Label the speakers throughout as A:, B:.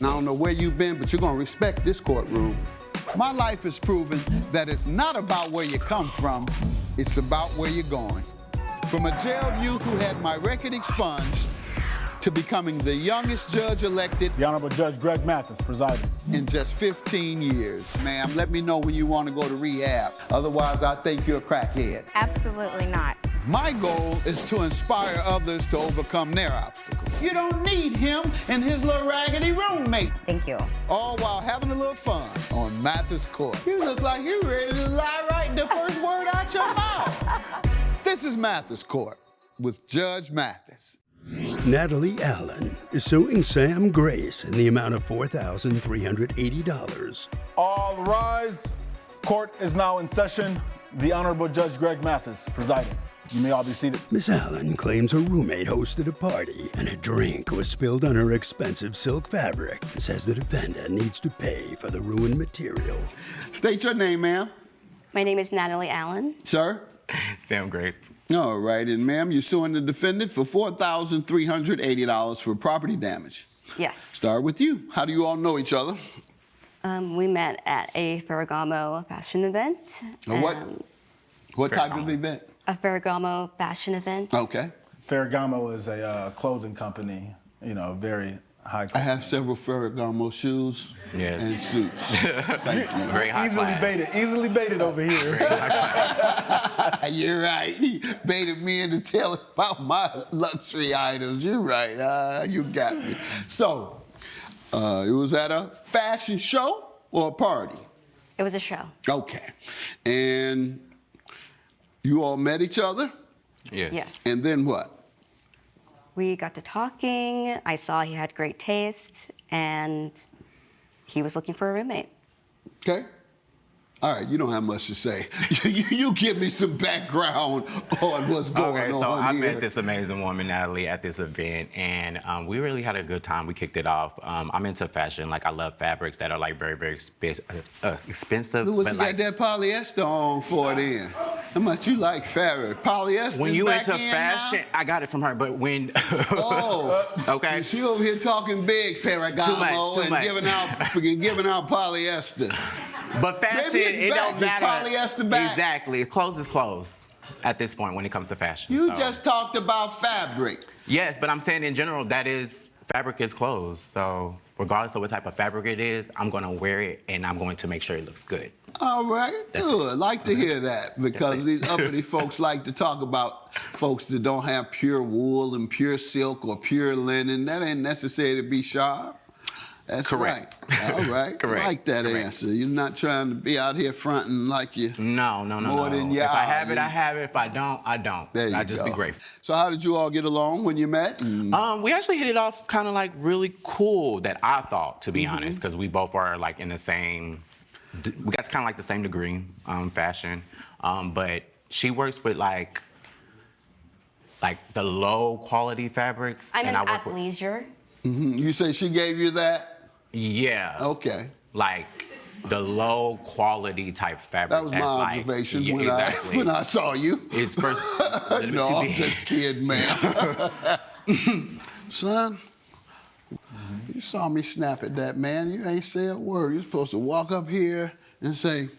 A: I don't know where you've been, but you're gonna respect this courtroom. My life has proven that it's not about where you come from, it's about where you're going. From a jailed youth who had my record expunged to becoming the youngest judge elected.
B: The Honorable Judge Greg Mathis presiding.
A: In just 15 years. Ma'am, let me know when you want to go to rehab. Otherwise, I think you're a crackhead.
C: Absolutely not.
A: My goal is to inspire others to overcome their obstacles. You don't need him and his little raggedy roommate.
C: Thank you.
A: All while having a little fun on Mathis Court. You look like you're ready to lie right the first word out your mouth. This is Mathis Court with Judge Mathis.
D: Natalie Allen is suing Sam Grace in the amount of $4,380.
B: All rise. Court is now in session. The Honorable Judge Greg Mathis presiding. You may all be seated.
D: Miss Allen claims her roommate hosted a party and a drink was spilled on her expensive silk fabric and says the defendant needs to pay for the ruined material.
A: State your name, ma'am.
E: My name is Natalie Allen.
A: Sir?
F: Sam Grace.
A: All right, and ma'am, you're suing the defendant for $4,380 for property damage.
E: Yes.
A: Start with you. How do you all know each other?
E: We met at a Ferragamo fashion event.
A: A what? What type of event?
E: A Ferragamo fashion event.
A: Okay.
B: Ferragamo is a clothing company, very high.
A: I have several Ferragamo shoes and suits. Thank you.
F: Very high class.
B: Easily baited over here.
A: You're right. He baited me into telling about my luxury items. You're right. You got me. So, it was at a fashion show or a party?
E: It was a show.
A: Okay. And you all met each other?
E: Yes.
A: And then what?
E: We got to talking. I saw he had great taste, and he was looking for a roommate.
A: Okay. All right, you don't have much to say. you give me some background on what's going on.
F: Okay, so I
A: here.
F: met this amazing woman, Natalie, at this event, and we really had a good time. We kicked it off. I'm into fashion. Like, I love fabrics that are, like, very, very expensive.
A: What you got that polyester on for then? How much you like fabric? Polyester.
F: When you
A: back
F: into
A: in
F: fashion,
A: now?
F: I got it from her, but when...
A: Okay. She over here talking big Ferragamo and giving out polyester.
F: But fashion,
A: Maybe it's
F: it
A: back.
F: don't matter.
A: It's polyester back.
F: Exactly. Clothes is clothes at this point when it comes to fashion.
A: You just talked about fabric.
F: Yes, but I'm saying in general, fabric is clothes. So regardless of what type of fabric it is, I'm going to wear it and I'm going to make sure it looks good.
A: All right, good. Like to hear that because these uppity folks like to talk about folks that don't have pure wool and pure silk or pure linen. That ain't necessary to be sharp. That's
F: correct.
A: Right. All right.
F: Correct.
A: I like that
F: Correct.
A: answer. You're not trying to be out here fronting like you.
F: No.
A: More than you
F: If I
A: are.
F: have it, I have it. If I don't, I don't.
A: There you
F: I just
A: go.
F: be grateful.
A: So how did you all get along when you met?
F: We actually hit it off kind of like really cool that I thought, to be honest, because we both are like in the same, we got kind of like the same degree, fashion. But she works with like the low quality fabrics.
E: I'm
F: and
E: an
F: I work with,
E: athleisure.
A: You say she gave you that?
F: yeah.
A: Okay.
F: Like the low quality type fabric.
A: That was my observation when I saw you.
F: It's first.
A: No, I'm just kidding, man. Son, you saw me snap at that man. You ain't say a word. You're supposed to walk up here and say,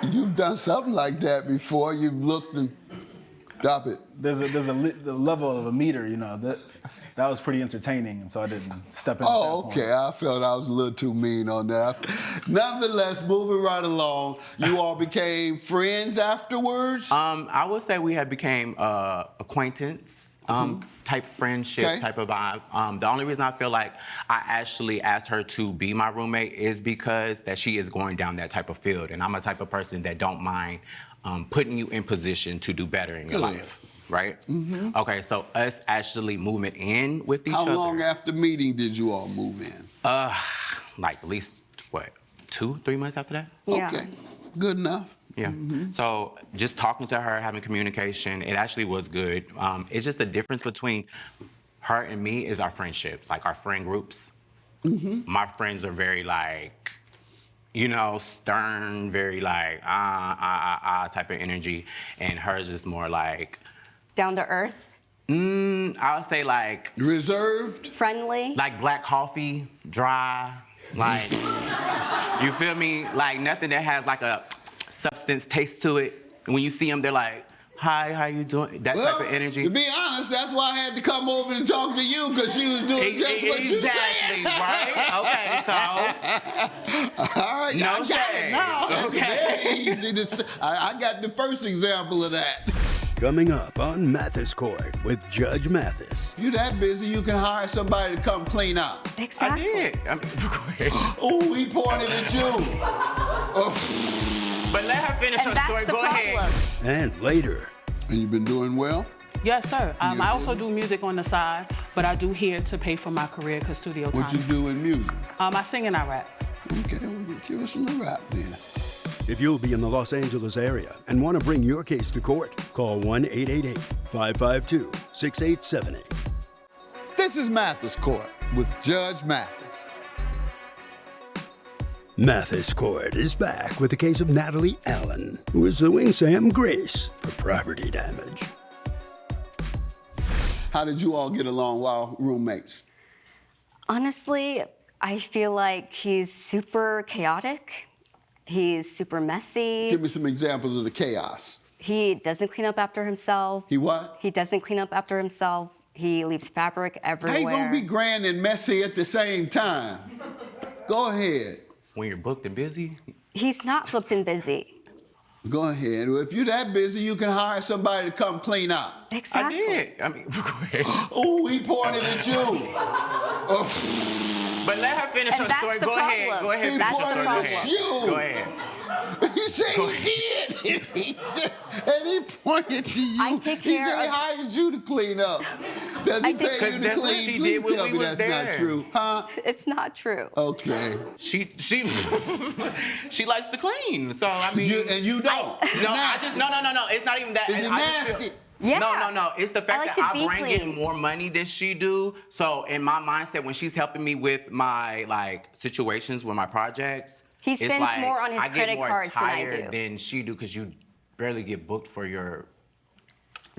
A: you've done something like that before. You've looked and stop it.
B: There's the level of a meter, that was pretty entertaining, and so I didn't step in.
A: Oh, okay. I felt I was a little too mean on that. Nonetheless, moving right along, you all became friends afterwards?
F: I would say we had became acquaintance type friendship type of vibe. The only reason I feel like I actually asked her to be my roommate is because that she is going down that type of field, and I'm a type of person that don't mind putting you in position to do better in your life. Right? Okay, so us actually moving in with each other.
A: How long after meeting did you all move in?
F: Like at least, 2-3 months after that?
E: Yeah.
A: Okay, good enough.
F: Yeah. So just talking to her, having communication, it actually was good. It's just the difference between her and me is our friendships, like our friend groups. My friends are very like, stern, very like, type of energy. And hers is more like,
E: Down to earth.
F: I would say like
A: Reserved?
E: Friendly.
F: like black coffee, dry, like you feel me? Like nothing that has like a substance taste to it. And when you see them, they're like, "Hi, how you doing?" That type of energy.
A: To be honest, that's why I had to come over and talk to you, because she was doing just what you
F: Exactly,
A: said.
F: right? Okay, so
A: All right,
F: No
A: I got
F: shade.
A: it now.
F: Okay.
A: Very easy to say. I got the first example of that.
D: Coming up on Mathis Court with Judge Mathis.
A: If you that busy, you can hire somebody to come clean up.
F: I
E: Exactly.
F: did. I mean, go ahead.
A: Oh, he pointed at you. Oh.
F: But let her finish her
E: And that's
F: story.
E: the
F: Go
E: problem.
F: ahead.
D: And later,
A: And you've been doing well?
C: Yes, sir.
A: You
C: I also
A: do?
C: do music on the side, but I do here to pay for my career because studio time.
A: What you do in music?
C: I sing and I rap.
A: Okay, well, give us a little rap then.
D: if you'll be in the Los Angeles area and want to bring your case to court, call 1-888-552-6878.
A: This is Mathis Court with Judge Mathis.
D: Mathis Court is back with the case of Natalie Allen, who is suing Sam Grace for property damage.
A: How did you all get along while roommates?
E: Honestly, I feel like he's super chaotic. He's super messy.
A: Give me some examples of the chaos.
E: He doesn't clean up after himself.
A: He what?
E: He doesn't clean up after himself. He leaves fabric everywhere.
A: How you gonna be grand and messy at the same time? Go ahead.
F: When you're booked and busy,
E: He's not booked and busy.
A: Go ahead. Well, if you're that busy, you can hire somebody to come clean up.
E: Exactly.
F: I did. I mean, go ahead.
A: Oh, he pointed at you. Oh,
F: But let her finish
E: And
F: her
E: that's
F: story.
E: the
F: Go ahead.
E: problem.
F: Go ahead.
A: he
E: That's
F: Finish
E: the
F: your story.
A: pointed
F: Go
A: at
F: ahead.
A: you.
F: Go ahead.
A: He said he did. And he pointed to you.
E: I take
A: He
E: care
A: said he
E: of-
A: hired you to clean up. Does he
E: I take-
A: pay you
F: 'Cause
A: to
F: that's what
A: clean?
F: she
A: Please
F: did when
A: tell
F: we
A: me
F: was
A: that's
F: there.
A: not true. Huh?
E: It's not true.
A: Okay.
F: She she likes to clean. So I mean,
A: And you don't.
F: no, I just no. It's not even that.
A: Is it
F: I just feel-
A: nasty?
E: Yeah.
F: No. It's the fact
E: I like
F: that
E: to
F: I
E: be
F: bring in
E: clean.
F: more money than she do. So in my mindset, when she's helping me with my like situations with my projects,
E: He
F: it's
E: spends
F: like,
E: more on his
F: I get
E: credit
F: more
E: cards than I
F: tired
E: do.
F: than she do because you barely get booked for your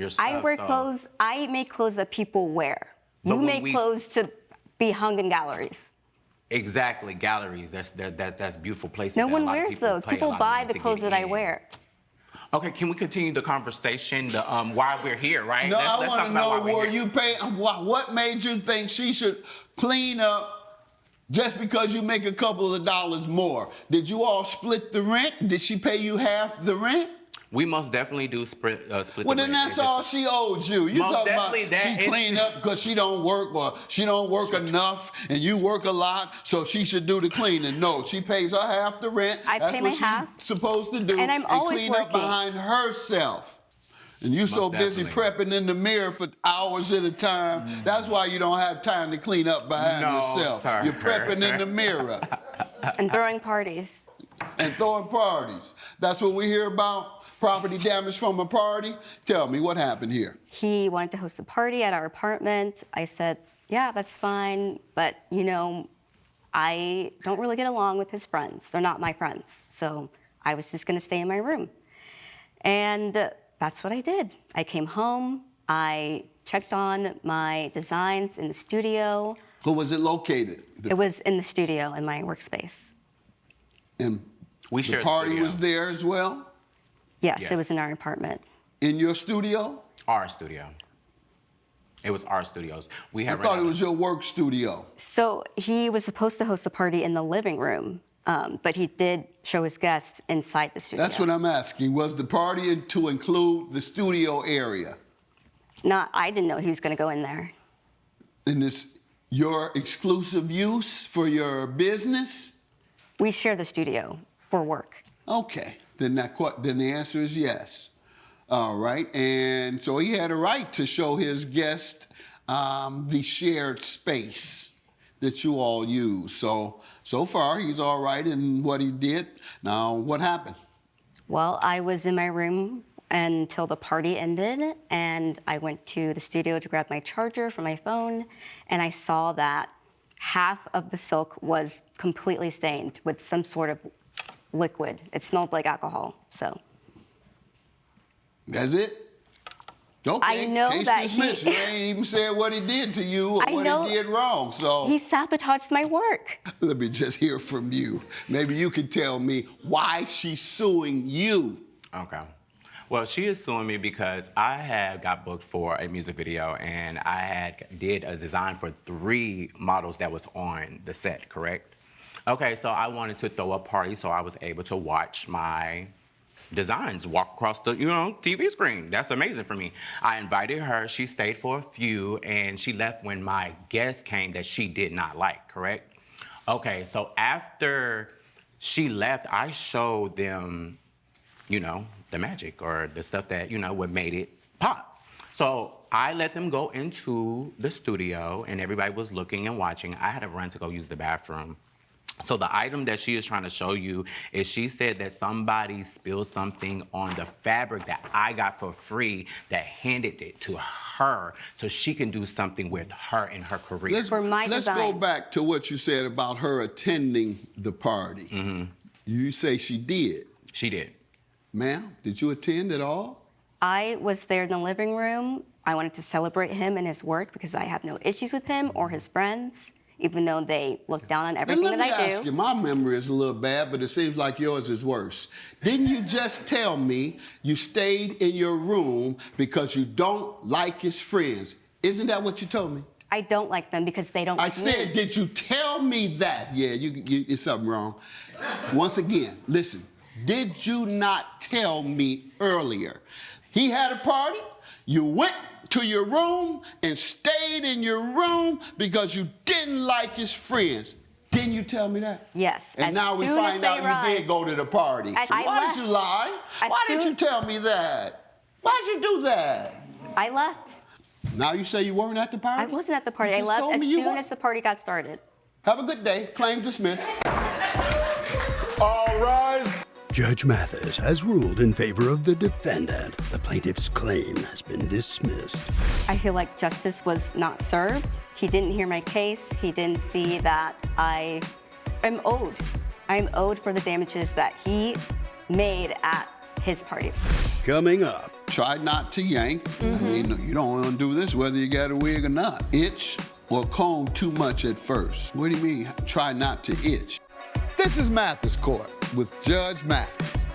F: stuff.
E: I wear
F: so-
E: clothes. I make clothes that people wear.
F: But
E: You
F: when
E: make
F: we-
E: clothes to be hung in galleries.
F: Exactly, galleries. That's beautiful places.
E: No
F: that a
E: one
F: lot of
E: wears
F: people
E: those.
F: pay a
E: People
F: lot of
E: buy
F: money
E: the
F: to
E: clothes
F: get
E: that I
F: in.
E: wear.
F: Okay, can we continue the conversation? The why we're here, right?
A: No, I
F: let's
A: want
F: talk
A: to
F: about
A: know
F: why we're
A: where
F: here.
A: you pay. What made you think she should clean up just because you make a couple of dollars more? Did you all split the rent? Did she pay you half the rent?
F: We most definitely do split
A: Well,
F: the
A: then
F: rent.
A: that's
F: It's
A: all
F: just-
A: she owes you. You
F: Most
A: talking about
F: definitely that
A: she
F: is-
A: cleaned up because she don't work or she don't work enough and you work a lot, so she should do the cleaning. No, she pays her half the rent.
E: I
A: That's
E: pay
A: what
E: my
A: she's
E: half.
A: supposed to do
E: And I'm always
A: clean up
E: working.
A: behind herself. And you so busy
F: definitely.
A: prepping in the mirror for hours at a time. That's why you don't have time to clean up behind
F: No,
A: yourself.
F: sir.
A: You're prepping in the mirror
E: And throwing parties.
A: and throwing parties. That's what we hear about. Property damage from a party. Tell me what happened here.
E: He wanted to host a party at our apartment. I said, yeah, that's fine. But, you know, I don't really get along with his friends. They're not my friends. So I was just going to stay in my room. And that's what I did. I came home. I checked on my designs in the studio.
A: Where was it located?
E: It was in the studio in my workspace.
A: And
F: We
A: the
F: shared the
A: party
F: studio.
A: was there as well?
E: Yes, it was
F: Yes.
E: in our apartment.
A: In your studio?
F: Our studio. It was our studios. We
A: I
F: had
A: thought it
F: rented-
A: was your work studio.
E: So he was supposed to host the party in the living room, but he did show his guests inside the studio.
A: That's what I'm asking. Was the party to include the studio area?
E: I didn't know he was going to go in there.
A: And this your exclusive use for your business?
E: We share the studio for work.
A: Okay, then the answer is yes. All right, and so he had a right to show his guest the shared space that you all use. So far, he's all right in what he did. Now, what happened?
E: Well, I was in my room until the party ended, and I went to the studio to grab my charger for my phone, and I saw that half of the silk was completely stained with some sort of liquid. It smelled like alcohol, so.
A: That's it? Okay,
E: I know
A: case
E: that
A: dismissed. You ain't even said what he did to you or what he did wrong. So
E: he sabotaged my work.
A: let me just hear from you. Maybe you can tell me why she's suing you.
F: Okay. Well, she is suing me because I had got booked for a music video and I did a design for 3 models that was on the set, correct? Okay, so I wanted to throw a party so I was able to watch my designs walk across the, TV screen. That's amazing for me. I invited her, she stayed for a few, and she left when my guest came that she did not like, correct? Okay, so after she left, I showed them, the magic or the stuff that, what made it pop. So I let them go into the studio and everybody was looking and watching. I had to run to go use the bathroom. So the item that she is trying to show you is she said that somebody spilled something on the fabric that I got for free that handed it to her so she can do something with her in her career.
A: Let's go back to what you said about her attending the party. Mm-hmm. You say she did.
F: She did.
A: Ma'am, did you attend at all?
E: I was there in the living room. I wanted to celebrate him and his work because I have no issues with him or his friends, even though they look down on everything that I do.
A: Let me ask you, my memory is a little bad, but it seems like yours is worse. Didn't you just tell me you stayed in your room because you don't like his friends? Isn't that what you told me?
E: I don't like them because they don't like me.
A: I said, did you tell me that? Yeah, it's something wrong. Once again, listen, did you not tell me earlier? He had a party, you went to your room and stayed in your room because you didn't like his friends. Didn't you tell me that?
E: Yes.
A: And now we find out you did go to the party. So why did you lie? Why didn't you tell me that? Why'd you do that?
E: I left.
A: Now you say you weren't at the party?
E: I wasn't at the party. I left as soon as the party got started.
A: Have a good day. Claim dismissed.
B: All rise.
D: Judge Mathis has ruled in favor of the defendant. The plaintiff's claim has been dismissed.
E: I feel like justice was not served. He didn't hear my case. He didn't see that I am owed. I'm owed for the damages that he made at his party.
D: Coming up.
A: Try not to yank. I mean, you don't want to do this whether you got a wig or not. Itch or comb too much at first. What do you mean, try not to itch? This is Mathis Court with Judge Mathis.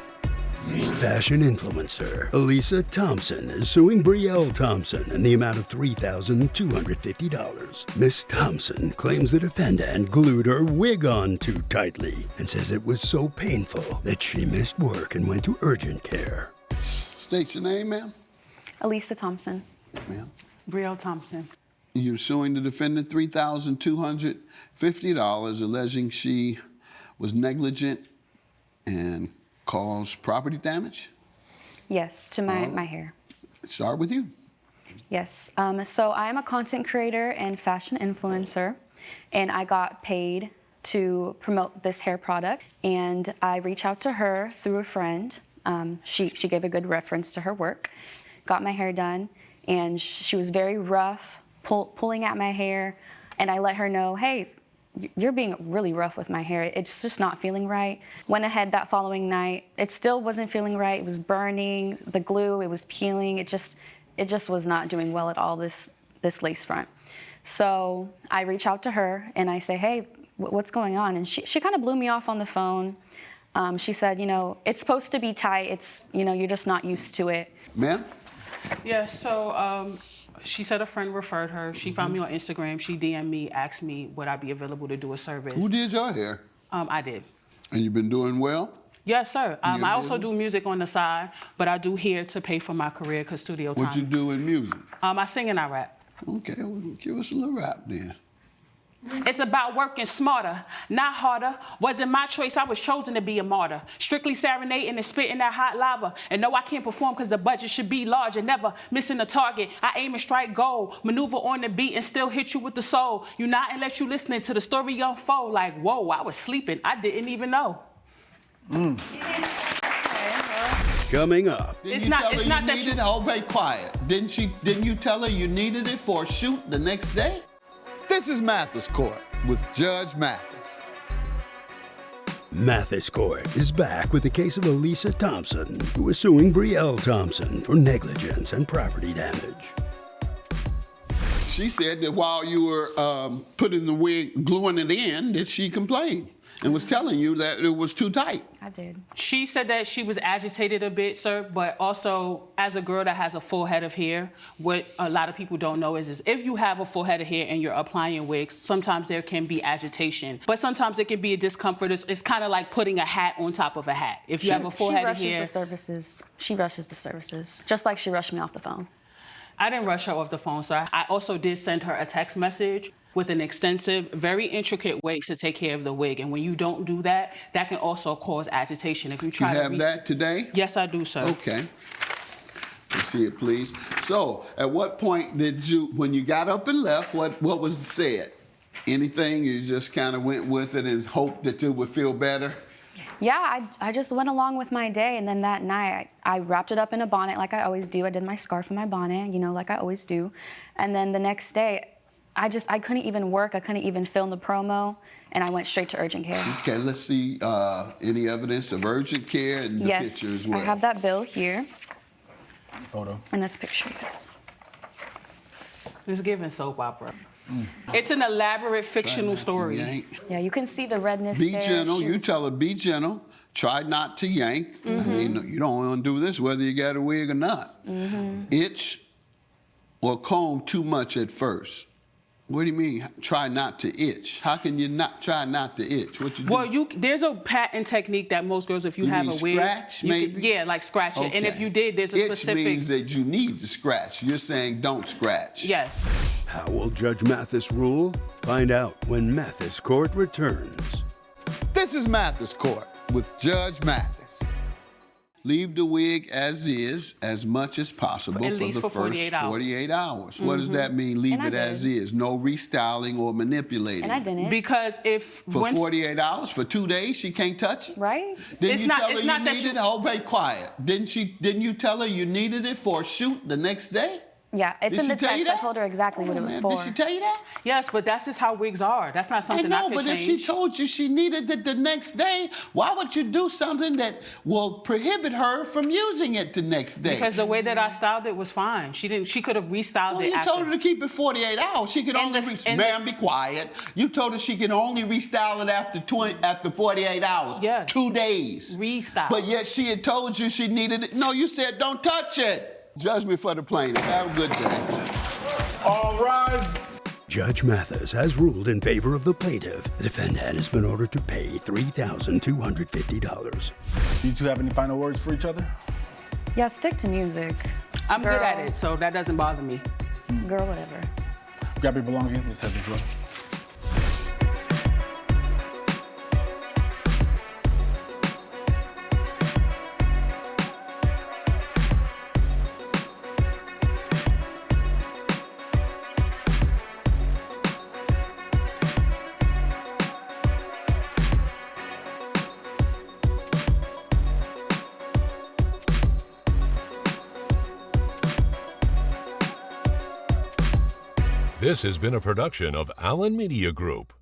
D: Fashion influencer Elisa Thomson is suing Brielle Thomson in the amount of $3,250. Miss Thomson claims the defendant glued her wig on too tightly and says it was so painful that she missed work and went to urgent care.
A: State your name, ma'am.
G: Elisa Thomson.
A: Ma'am.
C: Brielle Thompson.
A: You're suing the defendant $3,250, alleging she was negligent and caused property damage?
G: Yes, to my hair.
A: Start with you.
G: Yes. So I am a content creator and fashion influencer, and I got paid to promote this hair product. And I reached out to her through a friend. She gave a good reference to her work, got my hair done, and she was very rough, pulling at my hair. And I let her know, hey, you're being really rough with my hair. It's just not feeling right. Went ahead that following night. It still wasn't feeling right. It was burning, the glue, it was peeling. It just was not doing well at all, this lace front. So I reach out to her and I say, hey, what's going on? And she kind of blew me off on the phone. She said, it's supposed to be tight. It's, you're just not used to it.
A: Ma'am?
C: Yeah, so she said a friend referred her. She found me on Instagram. She DM'd me, asked me would I be available to do a service.
A: Who did your hair?
C: I did.
A: And you've been doing well?
C: Yes, sir. I also do music on the side, but I do hair to pay for my career because studio time.
A: What you do in music?
C: I sing and I rap.
A: Okay, well, give us a little rap then.
C: It's about working smarter, not harder. Wasn't my choice, I was chosen to be a martyr. Strictly serenading and spitting that hot lava. And no, I can't perform because the budget should be large and never missing a target. I aim and strike gold, maneuver on the beat and still hit you with the soul. You not and let you listening to the story unfold like, whoa, I was sleeping, I didn't even know.
D: Coming up.
A: Didn't you tell her you needed it? Oh, wait, quiet. Didn't you tell her you needed it for a shoot the next day? This is Mathis Court with Judge Mathis.
D: Mathis Court is back with the case of Elisa Thomson, who is suing Brielle Thomson for negligence and property damage.
A: She said that while you were putting the wig, gluing it in, that she complained and was telling you that it was too tight.
G: I did.
C: She said that she was agitated a bit, sir, but also as a girl that has a full head of hair, what a lot of people don't know is if you have a full head of hair and you're applying wigs, sometimes there can be agitation, but sometimes it can be a discomfort. It's kind of like putting a hat on top of a hat. If you have a full head of hair.
G: She rushes the services, just like she rushed me off the phone.
C: I didn't rush her off the phone, sir. I also did send her a text message with an extensive, very intricate way to take care of the wig. And when you don't do that, that can also cause agitation. If you try
A: to have that today?
C: Yes, I do, sir.
A: Okay. Let's see it, please. So, at what point did you, when you got up and left, what was said? Anything? You just kind of went with it and hoped that you would feel better?
G: Yeah, I just went along with my day, and then that night I wrapped it up in a bonnet like I always do. I did my scarf in my bonnet, you know, like I always do. And then the next day, I couldn't even work. I couldn't even film the promo, and I went straight to urgent care.
A: Okay, let's see any evidence of urgent care and the picture as well.
G: I have that bill here.
B: Photo.
G: And this picture, yes.
C: It's giving soap opera. It's an elaborate fictional story.
G: Yeah, you can see the redness
A: Be
G: there.
A: gentle. You tell her, be gentle. Try not to yank. I mean, you don't want to do this whether you got a wig or not. Itch or comb too much at first. What do you mean, try not to itch? How can you not try not to itch? What you do?
C: Well, there's a patent technique that most girls, if you have a wig,
A: scratch, maybe?
C: Yeah, like scratch it. And if you did, there's a specific.
A: Itch means that you need to scratch. You're saying don't scratch.
C: Yes.
D: How will Judge Mathis rule? Find out when Mathis Court returns.
A: This is Mathis Court with Judge Mathis. Leave the wig as is as much as possible
C: At
A: for
C: least
A: the
C: for
A: first
C: 48 hours.
A: 48 hours. What does that mean, leave it as is? No restyling or manipulating.
G: And I didn't.
C: Because if
A: For 48 hours, for 2 days, she can't touch it?
G: Right?
A: Didn't
C: It's
A: you
C: not-
A: tell
C: it's
A: her
C: not
A: you
C: that
A: needed
C: you-
A: it? Oh, be quiet. Didn't you tell her you needed it for a shoot the next day?
G: Yeah, it's
A: Did
G: in the
A: she tell you
G: text. I
A: that?
G: told her exactly what it was
A: Man,
G: for.
A: Did she tell you that?
C: Yes, but that's just how wigs are. That's not
A: I
C: something
A: know,
C: I could
A: but
C: change.
A: if she told you she needed it the next day, why would you do something that will prohibit her from using it the next day?
C: Because the way that I styled it was fine. She could have restyled
A: Well,
C: it
A: you
C: after.
A: told her to keep it 48 hours. She could only ma'am, be quiet. You told her she could only restyle it after 48 hours.
C: Yes.
A: 2 days.
C: Restyle.
A: But yet she had told you she needed it. No, you said don't touch it. Judge me for the plaintiff. Have a good day.
B: All rise.
D: Judge Mathis has ruled in favor of the plaintiff. The defendant has been ordered to pay $3,250.
B: You two have any final words for each other?
G: Yeah, stick to music.
C: I'm good at
G: Girl.
C: it, so that doesn't bother me.
G: Girl, whatever.
B: Grab your belongings. Let's head this way.
H: This has been a production of Allen Media Group.